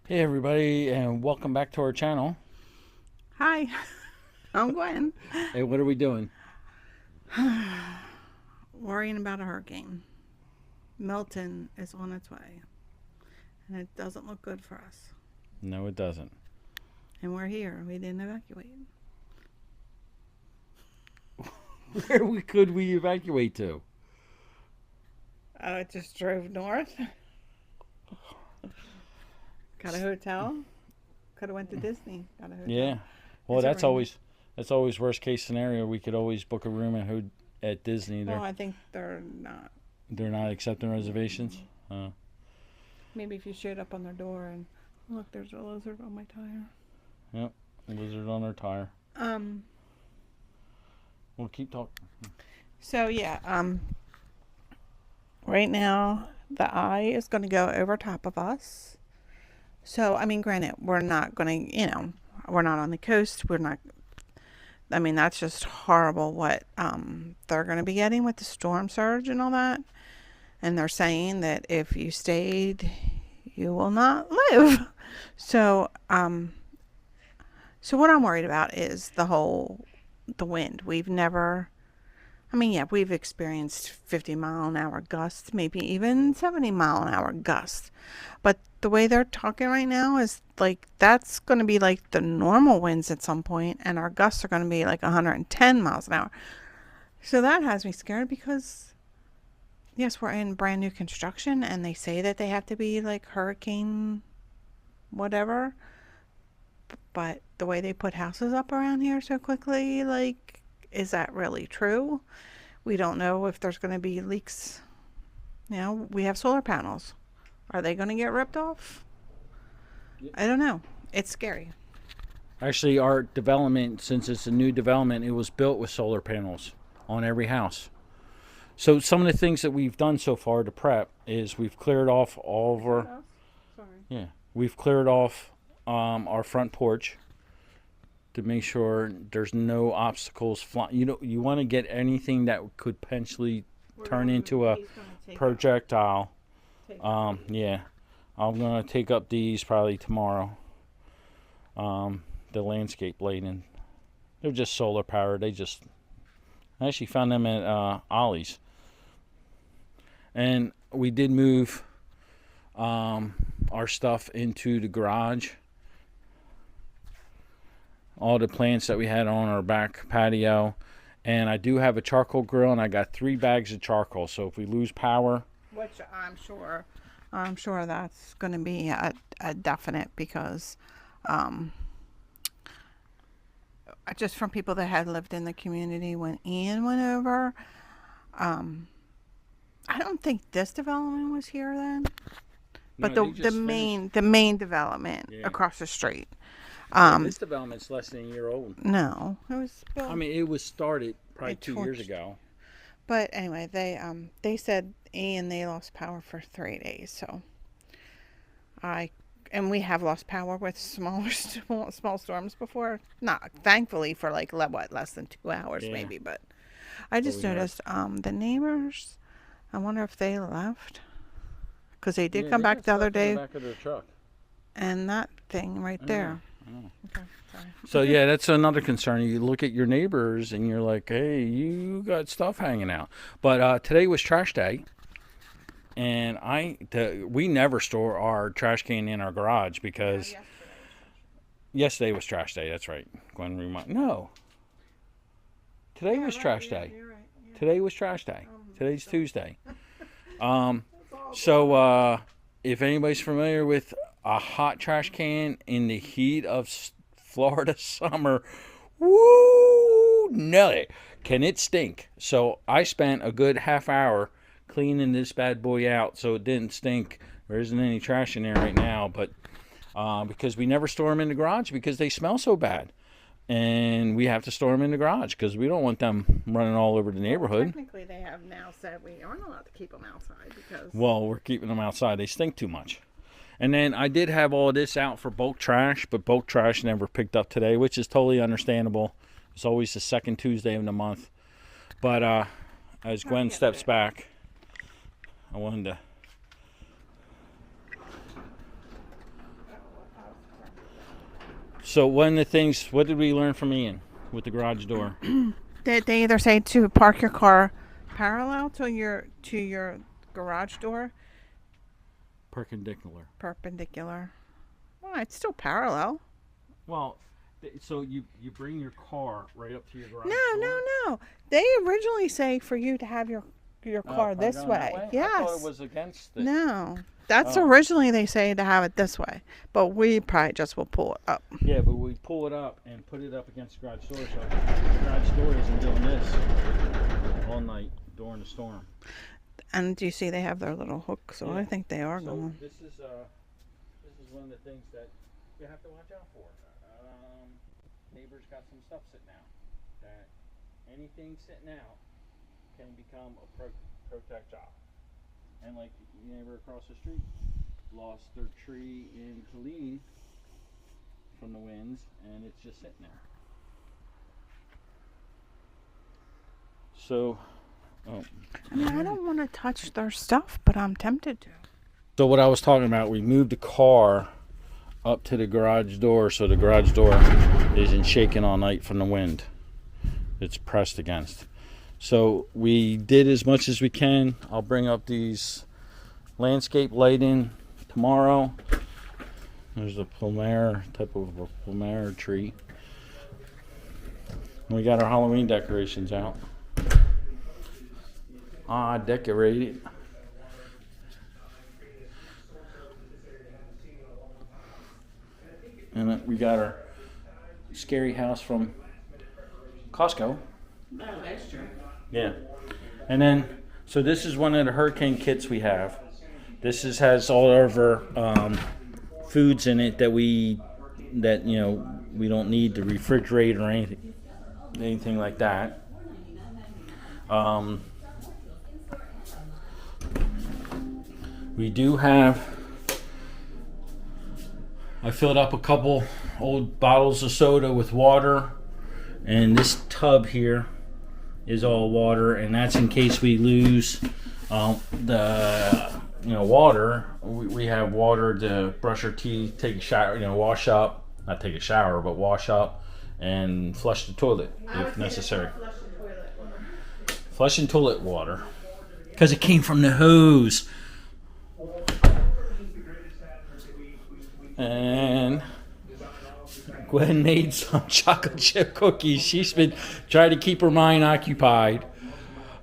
Hey everybody, and welcome back to our channel. Hi, I'm Gwen. Hey, what are we doing? Worrying about a hurricane. Milton is on its way, and it doesn't look good for us. No, it doesn't. And we're here. We didn't evacuate. Could we evacuate to? I just drove north. Got a hotel. Could have went to Disney. Got a hotel. Yeah. Well, It's a that's rain. always worst case scenario. We could always book a room at Disney. Well, I think they're not. They're not accepting reservations. Maybe if you showed up on their door and look, there's a lizard on my tire. Yep. Lizard on our tire. We'll keep talking. So yeah. Right now the eye is going to go over top of us. So, I mean, granted, we're not going to, we're not on the coast. We're not, I mean, that's just horrible what they're going to be getting with the storm surge and all that. And they're saying that if you stayed, you will not live. So, so what I'm worried about is the wind. We've experienced 50-mile-an-hour gusts, maybe even 70-mile-an-hour gusts. But the way they're talking right now is like that's going to be like the normal winds at some point, and our gusts are going to be like 110 miles an hour. So that has me scared because, yes, we're in brand new construction, and they say that they have to be like hurricane whatever. But the way they put houses up around here so quickly, like, is that really true? We don't know if there's going to be leaks. We have solar panels. Are they going to get ripped off? I don't know. It's scary. Actually, our development, since it's a new development, it was built with solar panels on every house. So some of the things that we've done so far to prep is we've cleared off all of our Sorry. yeah we've cleared off our front porch to make sure there's no obstacles flying. You want to get anything that could potentially turn into a projectile. Yeah, I'm gonna take up these probably tomorrow. The landscape lighting, they're just solar powered. I actually found them at Ollie's, and we did move our stuff into the garage. All the plants that we had on our back patio, and I do have a charcoal grill, and I got 3 bags of charcoal. So if we lose power, Which I'm sure that's going to be a definite because, just from people that had lived in the community when Ian went over, I don't think this development was here then, but no, the main development Yeah. across the street. This development's less than a year old. No, it was built. I mean, it was started probably It 2 years torched. ago. But anyway, they said Ian they lost power for 3 days. So I and we have lost power with smaller small storms before. Not thankfully for like less than 2 hours Yeah. maybe, but I just we had- noticed the neighbors. I wonder if they left because they did Yeah, come they back got the other stuff in day the back of their truck. and that thing right there. Oh. Okay, sorry. So yeah, that's another concern. You look at your neighbors and you're like, hey, you got stuff hanging out. But today was trash day, and we never store our trash can in our garage because yesterday was trash day. That's right. Gwen no, today was trash day. You're right. Yeah. Today was trash day. Today's Tuesday. So if anybody's familiar with a hot trash can in the heat of Florida summer, woo, Nelly, can it stink? So I spent a good half hour cleaning this bad boy out so it didn't stink. There isn't any trash in there right now, but because we never store them in the garage because they smell so bad. And we have to store them in the garage because we don't want them running all over the neighborhood. Technically, they have now said we aren't allowed to keep them outside because. Well, we're keeping them outside. They stink too much. And then I did have all of this out for bulk trash, but bulk trash never picked up today, which is totally understandable. It's always the second Tuesday of the month. But as Gwen steps back, I wanted to So one of the things, what did we learn from Ian with the garage door? They either say to park your car parallel to your garage door, Perpendicular. perpendicular. Well, it's still parallel. Well, so you bring your car right up to your garage No, door? no. They originally say for you to have your car Oh, this going way. that Yes. I thought it was against it. No. That's Oh. originally they say to have it this way, but we probably just will pull it up. Yeah, but we pull it up and put it up against the garage door, so the garage door isn't doing this all night during the storm. And do you see they have their little hook? So Yeah. I think they are So going. this is one of the things that you have to watch out for. Neighbors got some stuff sitting out. That anything sitting out can become a protect job. And like the neighbor across the street lost their tree in Helene from the winds, and it's just sitting there. So, I mean, I don't want to touch their stuff, but I'm tempted to. So what I was talking about, we moved the car up to the garage door so the garage door isn't shaking all night from the wind. It's pressed against. So we did as much as we can. I'll bring up these landscape lighting tomorrow. There's a plumer, type of a plumer tree. And we got our Halloween decorations out. Decorated. And we got our scary house from Costco. Oh, that's true. Yeah. And then, so this is one of the hurricane kits we have. Has all of our foods in it that we don't need to refrigerate or anything like that. We do have. I filled up a couple old bottles of soda with water, and this tub here is all water, and that's in case we lose the water. We have water to brush our teeth, take a shower, wash up, not take a shower, but wash up and flush the toilet if necessary. Flushing toilet water because it came from the hose. And Gwen made some chocolate chip cookies. She's been trying to keep her mind occupied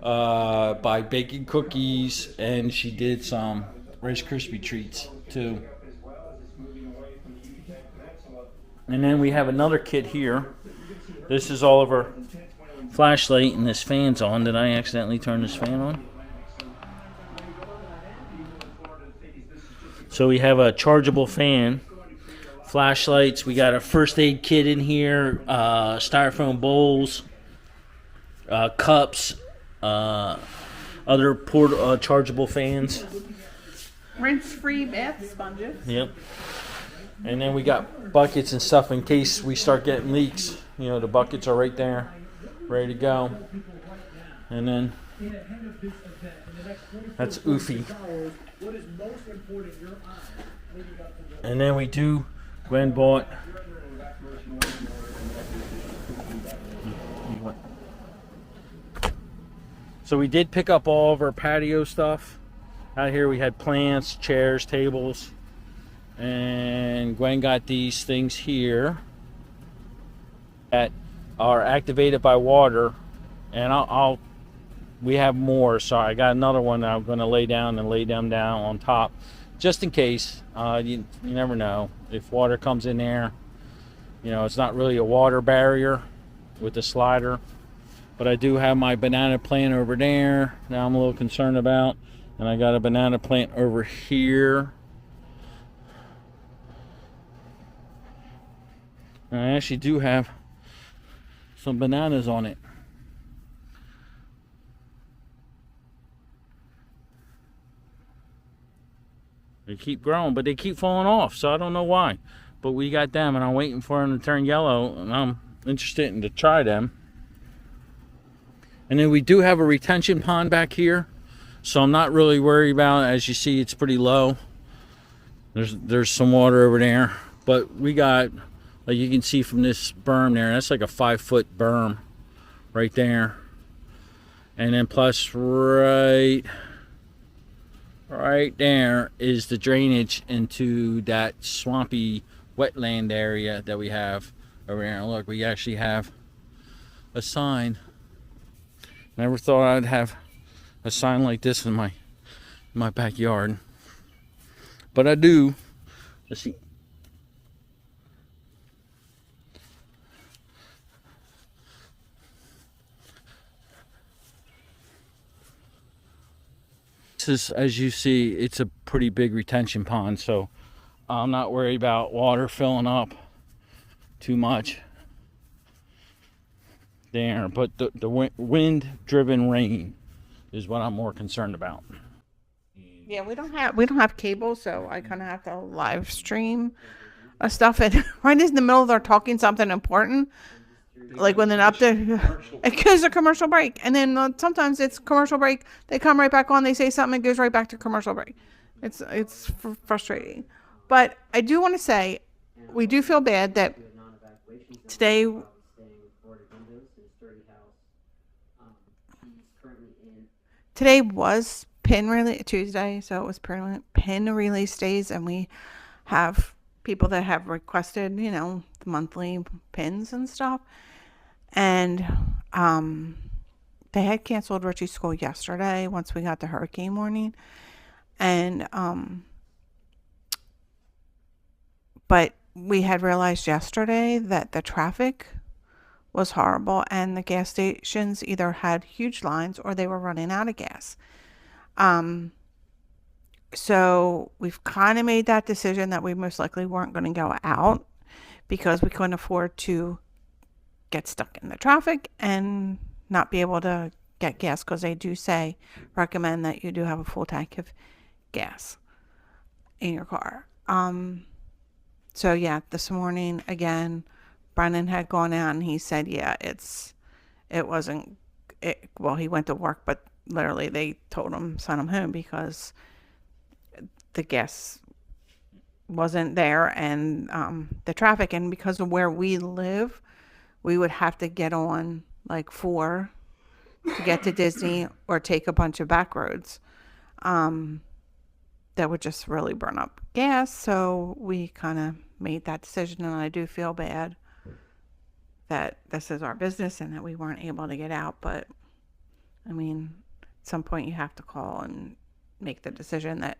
by baking cookies, and she did some Rice Krispie treats too. And then we have another kit here. This is all of our flashlight, and this fan's on. Did I accidentally turn this fan on? So we have a chargeable fan, flashlights. We got a first aid kit in here, styrofoam bowls, cups, other chargeable fans. Rinse-free bath sponges. Yep. And then we got buckets and stuff in case we start getting leaks. The buckets are right there, ready to go. And then that's Oofy. And then Gwen bought so we did pick up all of our patio stuff. Out here we had plants, chairs, tables, and Gwen got these things here that are activated by water, and we have more, so I got another one that I'm going to lay down on top just in case. You never know if water comes in there. It's not really a water barrier with the slider, but I do have my banana plant over there now I'm a little concerned about, and I got a banana plant over here. And I actually do have some bananas on it. They keep growing, but they keep falling off, so I don't know why. But we got them, and I'm waiting for them to turn yellow, and I'm interested in to try them. And then we do have a retention pond back here, so I'm not really worried about it. As you see, it's pretty low. There's some water over there, but we got Like you can see from this berm there, that's like a 5-foot berm right there. And then plus right there is the drainage into that swampy wetland area that we have over here. And look, we actually have a sign. Never thought I'd have a sign like this in my backyard, but I do. Let's see. This is, as you see, it's a pretty big retention pond, so I'm not worried about water filling up too much there. But the wind-driven rain is what I'm more concerned about. Yeah, we don't have cable, so I kind of have to live stream stuff. And right in the middle, they're talking something important, like when they're up there, it goes to commercial break, and then sometimes it's commercial break. They come right back on. They say something, it goes right back to commercial break. It's frustrating, but I do want to say we do feel bad that today. Today was pin release Tuesday, so it was pin release days, and we have people that have requested, the monthly pins and stuff. And they had canceled Richie's school yesterday once we got the hurricane warning. And but we had realized yesterday that the traffic was horrible, and the gas stations either had huge lines or they were running out of gas. So we've kind of made that decision that we most likely weren't going to go out because we couldn't afford to get stuck in the traffic and not be able to get gas, because they do recommend that you do have a full tank of gas in your car. So yeah, this morning again, Brennan had gone out and he said, yeah, well, he went to work, but literally they sent him home because the gas wasn't there, and the traffic, and because of where we live, we would have to get on like 4 to get to Disney or take a bunch of back roads that would just really burn up gas. So we kind of made that decision, and I do feel bad that this is our business and that we weren't able to get out. But I mean, at some point you have to call and make the decision that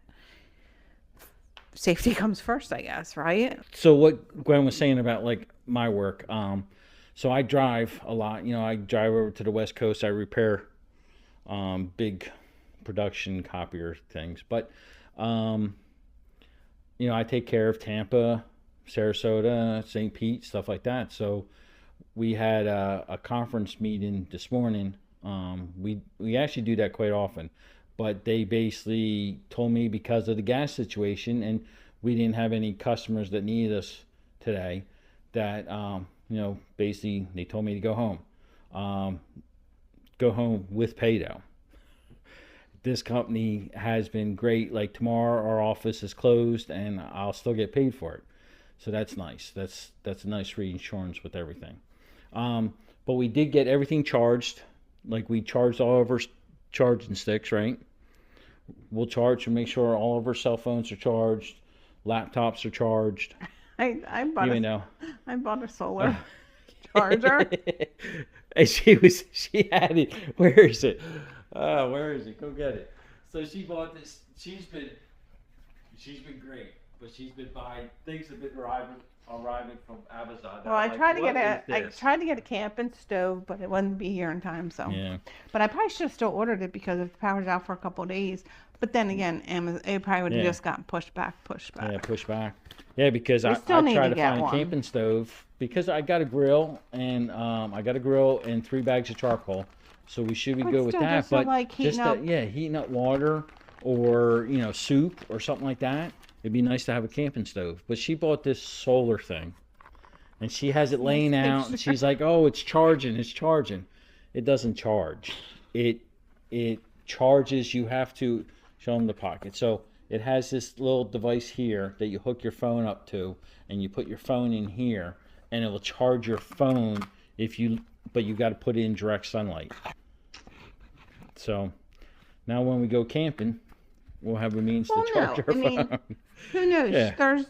safety comes first, I guess, right? So what Gwen was saying about like my work, so I drive a lot. I drive over to the West Coast. I repair big production copier things. But, I take care of Tampa, Sarasota, St. Pete, stuff like that. So we had a conference meeting this morning. We actually do that quite often. But they basically told me because of the gas situation, and we didn't have any customers that needed us today, that, basically they told me to go home. Go home with pay though. This company has been great. Like tomorrow our office is closed and I'll still get paid for it. So that's nice. That's a nice reinsurance with everything. But we did get everything charged. Like we charged all of our charging sticks, right? We'll charge and make sure all of our cell phones are charged, laptops are charged. I bought a solar charger. And she had it. Where is it? Where is it? Go get it. So she bought this. She's been great, but she's been buying things that have been arriving from Amazon. Well, I tried to get a camping stove, but it wouldn't be here in time. So yeah. But I probably should have still ordered it because if the power's out for a couple of days. But then again, Amazon, it probably would have just gotten pushed back. Yeah, pushed back. Yeah, because I tried to find a camping stove because I got a grill and 3 bags of charcoal, so we should be good with that. But like heating up water or soup or something like that. It'd be nice to have a camping stove. But she bought this solar thing, and she has it laying out, and she's like, "Oh, it's charging. It's charging." It doesn't charge. It charges. You have to show them the pocket. So it has this little device here that you hook your phone up to, and you put your phone in here, and it will charge your phone but you got to put it in direct sunlight. So now when we go camping, we'll have a means to charge our phone. Who knows? Yeah.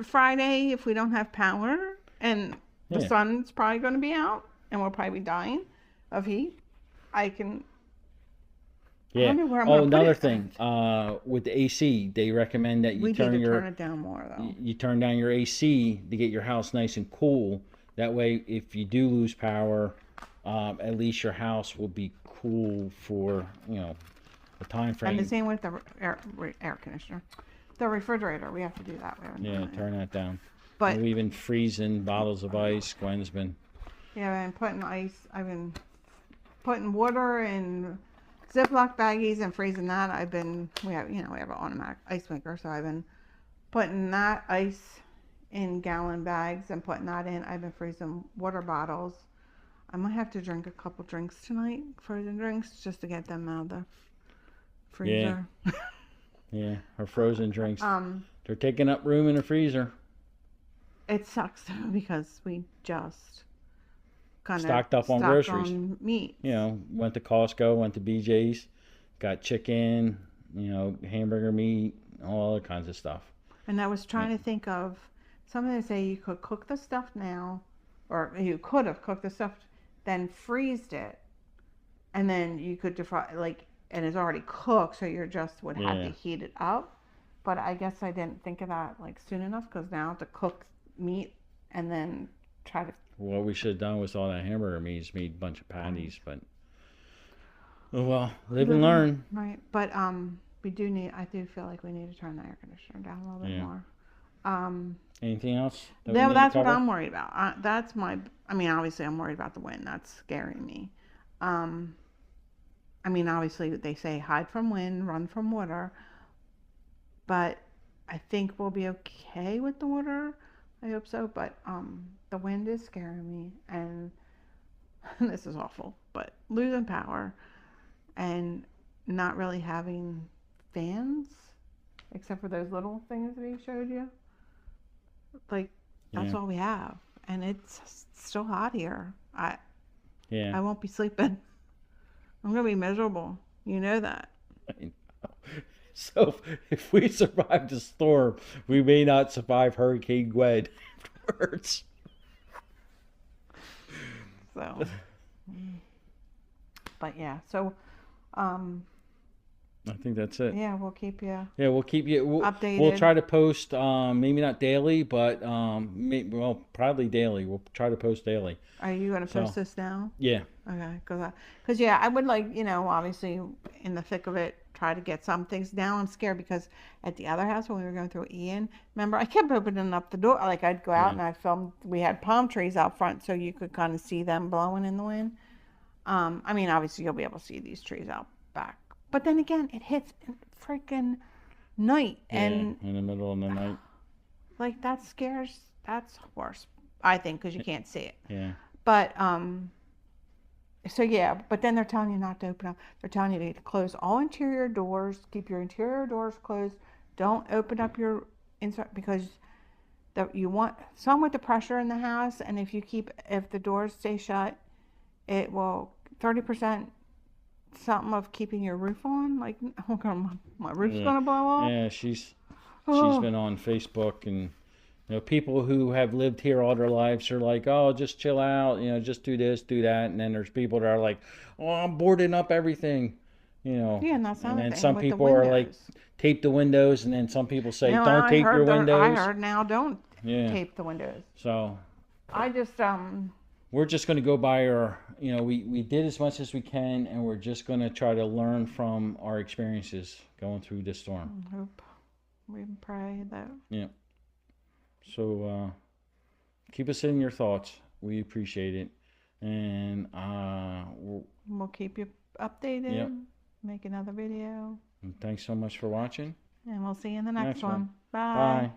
Friday, if we don't have power and the Yeah. sun's probably going to be out and we'll probably be dying of heat, I can. I Yeah. wonder where I'm Oh, gonna put another it. thing, with the AC, they recommend that We you need to turn it down more though. you turn down your AC to get your house nice and cool. That way, if you do lose power, at least your house will be cool for a time And frame. the same with the air conditioner. The refrigerator, we have to do that. Yeah, turn that down. But We've been freezing bottles of ice. Gwen's been. yeah, I've been putting ice. I've been putting water in Ziploc baggies and freezing that. We have an automatic ice maker, so I've been putting that ice in gallon bags and putting that in. I've been freezing water bottles. I might have to drink a couple drinks tonight, frozen drinks, just to get them out of the freezer. Yeah, her frozen drinks. They're taking up room in the freezer. It sucks though because we just kind of Stocked up on groceries. on meat. Went to Costco, went to BJ's, got chicken, hamburger meat, all other kinds of stuff. And I was trying to think of something to say you could cook the stuff now, or you could have cooked the stuff, then freezed it, and then you could defrost, and it's already cooked, so you just would have to heat it up. But I guess I didn't think of that soon enough, because now to cook meat and then try to. What we should have done was all that hamburger meat, made a bunch of patties, but well, live and learn. Right, but I do feel like we need to turn the air conditioner down a little bit more. Anything else? That's what I'm worried about. Obviously I'm worried about the wind. That's scaring me. Obviously they say hide from wind, run from water, but I think we'll be okay with the water. I hope so, but the wind is scaring me, and this is awful, but losing power and not really having fans except for those little things we showed you. That's all we have, and it's still hot here. I won't be sleeping. I'm gonna be miserable. You know that. I know. So if we survive the storm, we may not survive Hurricane Gwen afterwards. So, but yeah. So, I think that's it. yeah, we'll keep you. Yeah, we'll keep you updated. We'll try to post, maybe not daily, but probably daily. We'll try to post daily. Are you going to post this now? Yeah. Okay, because I would obviously in the thick of it, try to get some things. Now I'm scared because at the other house when we were going through Ian, remember I kept opening up the door. I'd go out and I filmed. We had palm trees out front, so you could kind of see them blowing in the wind. Obviously you'll be able to see these trees out back. But then again, it hits freaking night and in the middle of the night. That's worse, I think, because you can't see it. Yeah. But but then they're telling you not to open up. They're telling you to close all interior doors, keep your interior doors closed. Don't open up your inside because you want some with the pressure in the house, and if the doors stay shut, it will 30%. Something of keeping your roof on, my roof's gonna blow off. Yeah, she's been on Facebook, and people who have lived here all their lives are like, oh, just chill out, just do this, do that, and then there's people that are like, oh, I'm boarding up everything, Yeah, and that's and then some people are like, tape the windows, and then some people say, don't tape your windows. I heard now don't tape the windows. So I just we're just going to go by our, we did as much as we can, and we're just going to try to learn from our experiences going through this storm. Hope we pray that. Yeah. So keep us in your thoughts. We appreciate it, and we'll keep you updated. Yep. Make another video. And thanks so much for watching. And we'll see you in the next one. Bye. Bye.